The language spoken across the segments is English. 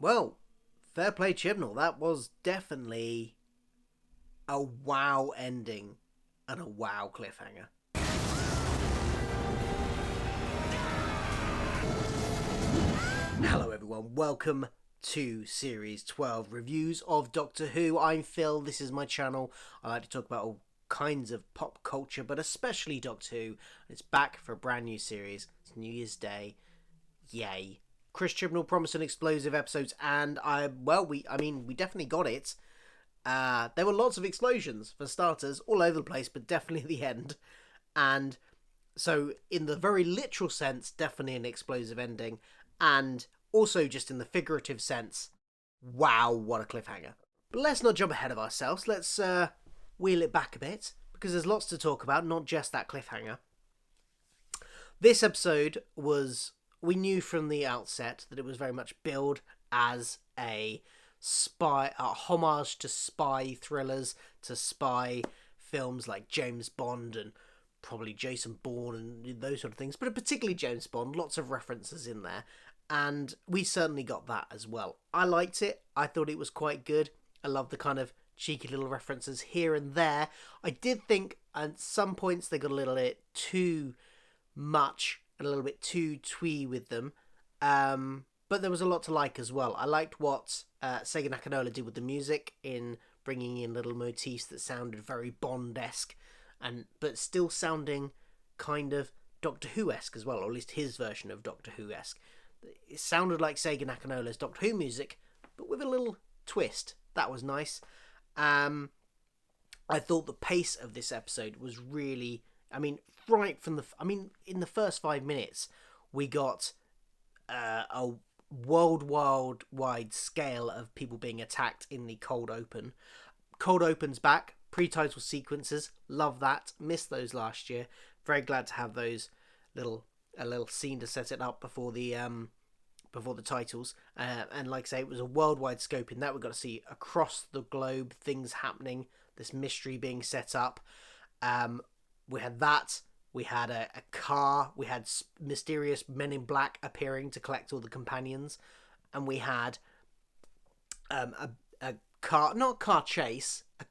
Well, fair play, Chibnall. That was definitely a wow ending and a wow cliffhanger. Hello, everyone. Welcome to Series 12 reviews of Doctor Who. I'm Phil. This is my channel. I like to talk about all kinds of pop culture, but especially Doctor Who. It's back for a brand new series. It's New Year's Day. Yay. Chris Chibnall promised an explosive episodes, and we definitely got it. There were lots of explosions, for starters, all over the place, but definitely at the end. And so, in the very literal sense, definitely an explosive ending. And also, just in the figurative sense, wow, what a cliffhanger. But let's not jump ahead of ourselves. Let's wheel it back a bit, because there's lots to talk about, not just that cliffhanger. This episode we knew from the outset that it was very much billed as a homage to spy thrillers, to spy films like James Bond and probably Jason Bourne and those sort of things, but particularly James Bond, lots of references in there, and we certainly got that as well. I liked it. I thought it was quite good. I love the kind of cheeky little references here and there. I did think at some points they got a little bit too much, a little bit too twee with them, but there was a lot to like as well. I liked what Sega Nakanola did with the music in bringing in little motifs that sounded very Bond-esque, but still sounding kind of Doctor Who-esque as well, or at least his version of Doctor Who-esque. It sounded like Sega Nakanola's Doctor Who music, but with a little twist. That was nice. I thought the pace of this episode was really, right from in the first 5 minutes, we got a worldwide scale of people being attacked in the cold open. Cold open's back, pre-title sequences, love that. Missed those last year. Very glad to have those a little scene to set it up before the titles. And like I say, it was a worldwide scope in that we got to see across the globe things happening, this mystery being set up. We had that. We had a car. We had mysterious men in black appearing to collect all the companions, and we had a car, not car chase, a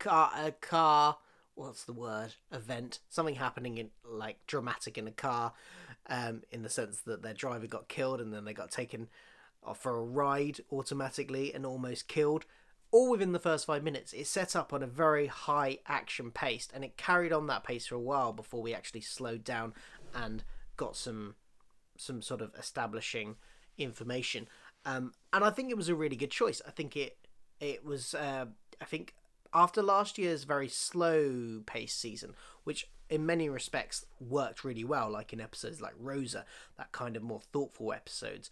car. What's the word? Event. Something happening in dramatic in a car, in the sense that their driver got killed and then they got taken off for a ride automatically and almost killed. All within the first 5 minutes. It set up on a very high action pace, and it carried on that pace for a while before we actually slowed down and got some sort of establishing information. And I think it was a really good choice. I think it was. I think after last year's very slow paced season, which in many respects worked really well, like in episodes like Rosa, that kind of more thoughtful episodes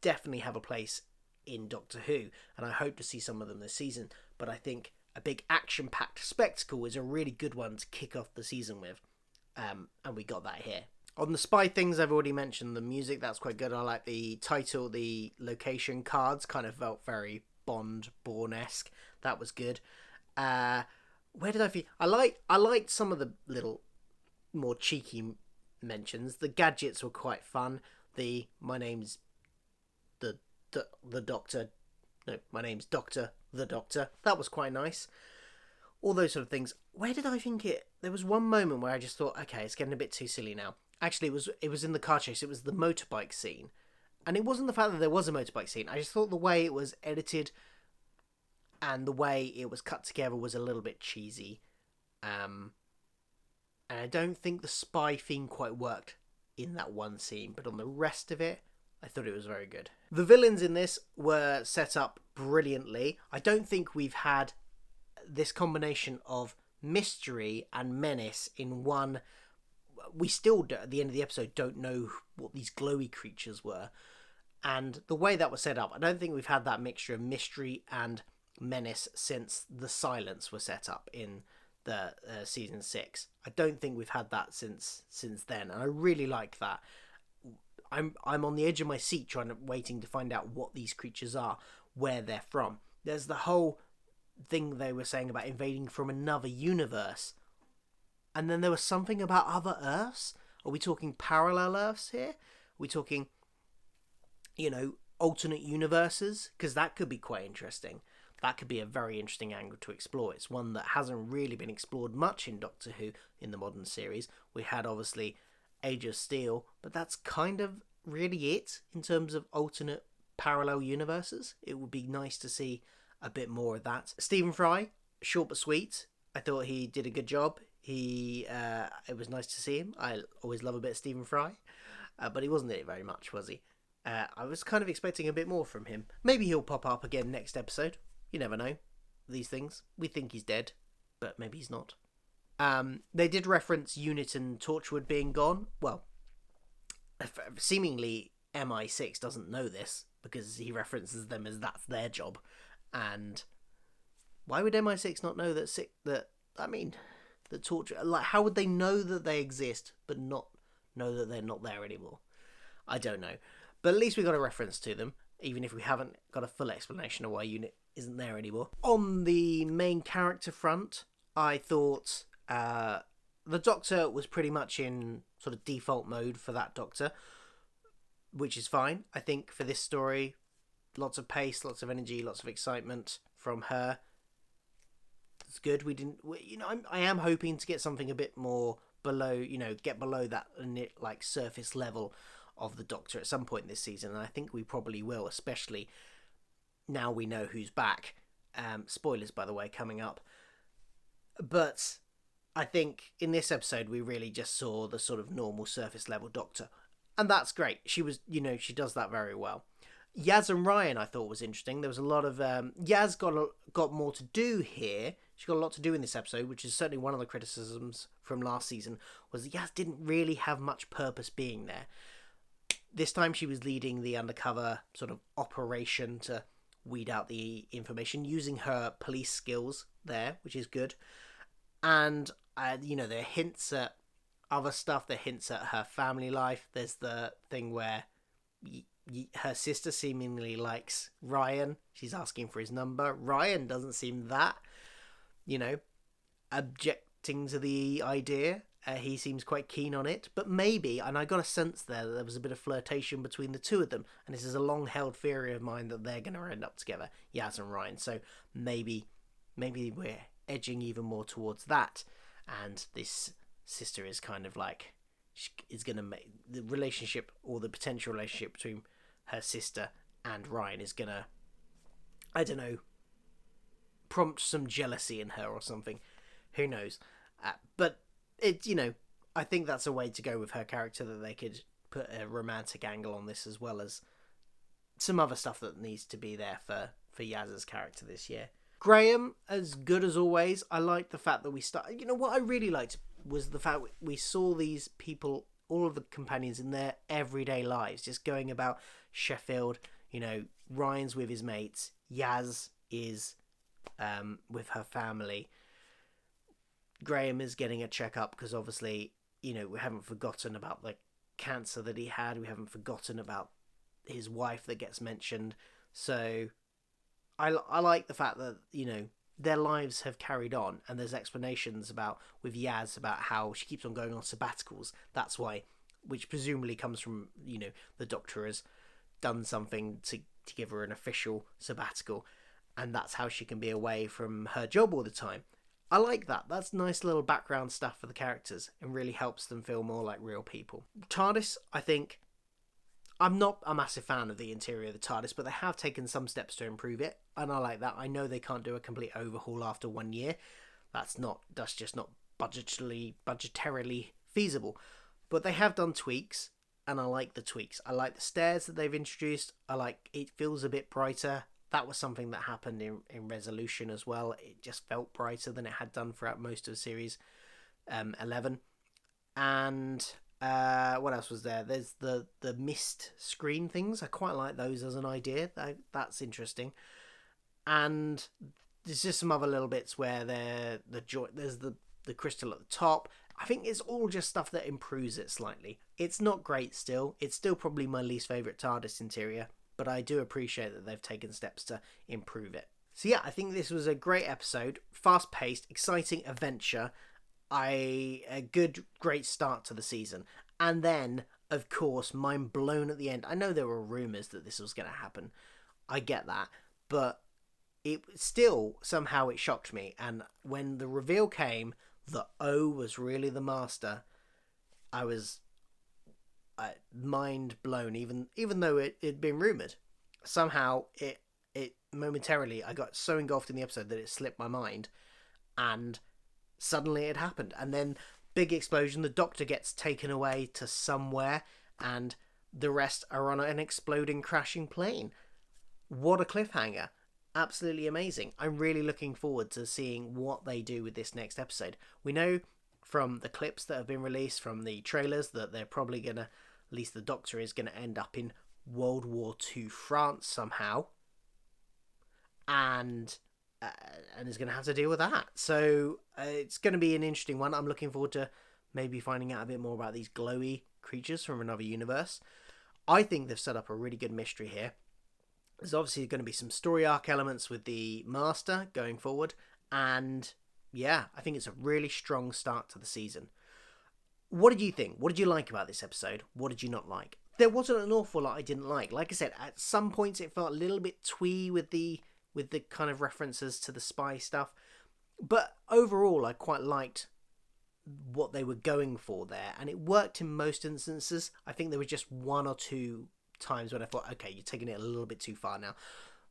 definitely have a place in Doctor Who, and I hope to see some of them this season. But I think a big action-packed spectacle is a really good one to kick off the season with, and we got that here. On the spy things, I've already mentioned the music. That's quite good. I like the title, the location cards kind of felt very Bourne-esque. That was good. Where did I feel? I liked some of the little more cheeky mentions. The gadgets were quite fun. My name's the Doctor. No, my name's Doctor the Doctor. That was quite nice. All those sort of things. Where did I think it? There was one moment where I just thought, okay, it's getting a bit too silly now. Actually, it was in the car chase. It was the motorbike scene, and it wasn't the fact that there was a motorbike scene. I just thought the way it was edited and the way it was cut together was a little bit cheesy. And I don't think the spy theme quite worked in that one scene, but on the rest of it, I thought it was very good. The villains in this were set up brilliantly. I don't think we've had this combination of mystery and menace in one. We still, at the end of the episode, don't know what these glowy creatures were. And the way that was set up, I don't think we've had that mixture of mystery and menace since the Silence were set up in the season 6. I don't think we've had that since then, and I really like that. I'm on the edge of my seat waiting to find out what these creatures are, where they're from. There's the whole thing they were saying about invading from another universe, and then there was something about other Earths. Are we talking parallel Earths here? Are we talking, alternate universes, because that could be quite interesting. That could be a very interesting angle to explore. It's one that hasn't really been explored much in Doctor Who in the modern series. We had, obviously, Age of Steel, but that's kind of really it in terms of alternate parallel universes. It would be nice to see a bit more of that. Stephen Fry, short but sweet. I thought he did a good job. It was nice to see him. I always love a bit of Stephen Fry, but he wasn't in it very much, was he? I was kind of expecting a bit more from him. Maybe he'll pop up again next episode. You never know. These things. We think he's dead, but maybe he's not. They did reference Unit and Torchwood being gone. Well, seemingly MI6 doesn't know this because he references them as that's their job. And why would MI6 not know that the Torchwood... Like, how would they know that they exist but not know that they're not there anymore? I don't know. But at least we got a reference to them, even if we haven't got a full explanation of why Unit isn't there anymore. On the main character front, I thought the Doctor was pretty much in sort of default mode for that Doctor, which is fine. I think for this story, lots of pace, lots of energy, lots of excitement from her. It's good. I am hoping to get something a bit more below, get below that like surface level of the Doctor at some point this season, and I think we probably will, especially now we know who's back. Spoilers, by the way, coming up. But I think in this episode we really just saw the sort of normal surface level Doctor, and that's great. She was, she does that very well. Yaz and Ryan I thought was interesting. There was a lot of Yaz got more to do here. She got a lot to do in this episode, which is certainly one of the criticisms from last season, was that Yaz didn't really have much purpose being there. This time she was leading the undercover sort of operation to weed out the information, using her police skills there, which is good. And, there are hints at other stuff. There are hints at her family life. There's the thing where her sister seemingly likes Ryan. She's asking for his number. Ryan doesn't seem that, objecting to the idea. He seems quite keen on it, but maybe, and I got a sense there that there was a bit of flirtation between the two of them, and this is a long-held theory of mine that they're going to end up together, Yaz and Ryan. So maybe we're edging even more towards that, and this sister is kind of like, is going to make the relationship, or the potential relationship between her sister and Ryan is going to, I don't know, prompt some jealousy in her or something. Who knows? But it, I think that's a way to go with her character, that they could put a romantic angle on this, as well as some other stuff that needs to be there for Yaz's character this year. Graham, as good as always. I like the fact that we what I really liked was the fact we saw these people, all of the companions, in their everyday lives, just going about Sheffield. Ryan's with his mates. Yaz is with her family. Graham is getting a checkup because obviously, we haven't forgotten about the cancer that he had. We haven't forgotten about his wife that gets mentioned. So I like the fact that, their lives have carried on, and there's explanations with Yaz about how she keeps on going on sabbaticals. That's why, which presumably comes from, the Doctor has done something to give her an official sabbatical, and that's how she can be away from her job all the time. I like that. That's nice little background stuff for the characters and really helps them feel more like real people. TARDIS, I think, I'm not a massive fan of the interior of the TARDIS, but they have taken some steps to improve it, and I like that. I know they can't do a complete overhaul after 1 year. That's just not budgetarily feasible. But they have done tweaks, and I like the tweaks. I like the stairs that they've introduced. I like it feels a bit brighter. That was something that happened in Resolution as well. It just felt brighter than it had done throughout most of series 11. And what else was there? There's the mist screen things. I quite like those as an idea. That's interesting. And there's just some other little bits where there's the crystal at the top. I think it's all just stuff that improves it slightly. It's not great still. It's still probably my least favourite TARDIS interior, but I do appreciate that they've taken steps to improve it. So yeah, I think this was a great episode. Fast-paced, exciting adventure. A great start to the season. And then of course, mind blown at the end. I know there were rumours that this was going to happen. I get that. But it still, somehow it shocked me. And when the reveal came that O was really the master, I was mind blown, even though it had been rumoured. Somehow, it momentarily, I got so engulfed in the episode that it slipped my mind. And suddenly it happened. And then, big explosion, the Doctor gets taken away to somewhere, and the rest are on an exploding, crashing plane. What a cliffhanger. Absolutely amazing. I'm really looking forward to seeing what they do with this next episode. We know from the clips that have been released, from the trailers, that they're probably going to, at least the Doctor is going to end up in World War II France somehow. And is going to have to deal with that. So it's going to be an interesting one. I'm looking forward to maybe finding out a bit more about these glowy creatures from another universe. I think they've set up a really good mystery here. There's obviously going to be some story arc elements with the Master going forward. And yeah, I think it's a really strong start to the season. What did you think? What did you like about this episode? What did you not like? There wasn't an awful lot I didn't like. Like I said, at some points it felt a little bit twee with the kind of references to the spy stuff. But overall, I quite liked what they were going for there. And it worked in most instances. I think there was just one or two times when I thought, okay, you're taking it a little bit too far now.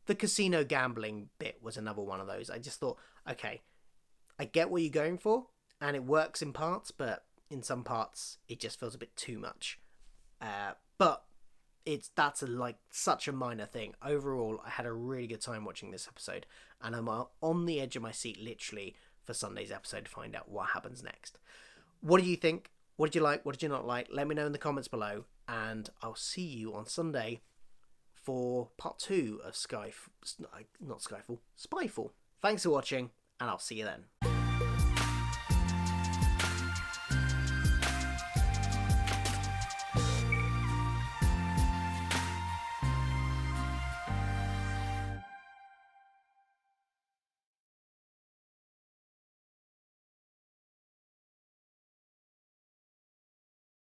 The casino gambling bit was another one of those. I just thought, okay, I get what you're going for, and it works in parts, but in some parts, it just feels a bit too much. But that's such a minor thing. Overall, I had a really good time watching this episode, and I'm on the edge of my seat literally for Sunday's episode to find out what happens next. What do you think? What did you like? What did you not like? Let me know in the comments below, and I'll see you on Sunday for part 2 of Spyfall. Thanks for watching, and I'll see you then.